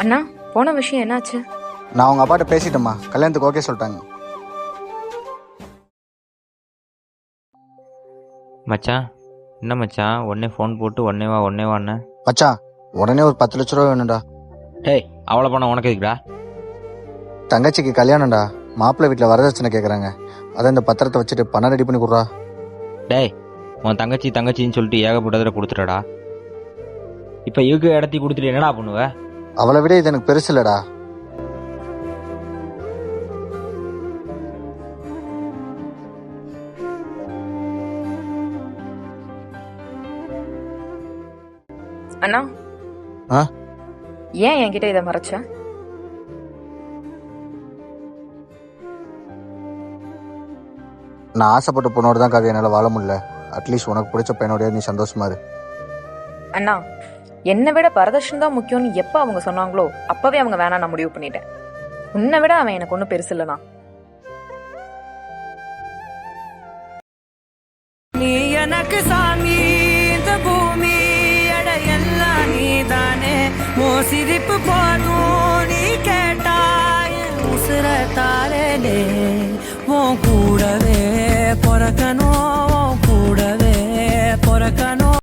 அண்ணா, போன விஷயம் என்னாச்சு? நான் உங்கள் அப்பாட்ட பேசிட்டேம்மா, கல்யாணத்துக்கு ஓகே சொல்லிட்டாங்க. மச்சான், என்ன மச்சான் உடனே ஃபோன் போட்டு உடனே வாண்ண? மச்சான், உடனே ஒரு 10 லட்ச ரூபா வேணும்டா. டேய், அவ்வளோ பணம் உனக்கு இருக்குடா? தங்கச்சிக்கு கல்யாணம்டா, மாப்பிள்ளை வீட்டில் வரதட்சணை கேட்குறாங்க. அதான் இந்த பத்திரத்தை வச்சுட்டு பணம் ரெடி பண்ணி கொடுறா. டேய், உன் தங்கச்சின்னு சொல்லிட்டு ஏகப்பட்டதில் கொடுத்துட்டடா. இப்போ இருக்க இடத்தையும் கொடுத்துட்டு என்னடா பண்ணுவ? அவளை விட இது எனக்கு பெருசு இல்லடா. அண்ணா, ஆ ஏன் என்கிட்ட இதை மறைச்ச? நான் ஆசைப்பட்ட பொண்ணோட தான் கதை என்னால் வாழ முடியல. அட்லீஸ்ட் உனக்கு பிடிச்ச பையனோடய நீ சந்தோஷமா இரு. அண்ணா, என்னை விட வரதட்சணை தான் முக்கியம்னு எப்போ அவங்க சொன்னாங்களோ அப்பவே அவங்க வேணாம் நான் முடிவு பண்ணிட்டேன். உன்னை விட அவன் எனக்கு ஒன்றும் பெருசு இல்லைண்ணா. நீ எனக்கு சாமி, இந்த பூமி எல்லாம் நீதானே. ஓ சிரிப்பு போதும் நீ கேட்டாய் உசுர தாரே, உன் கூடவே பிறக்கணும்.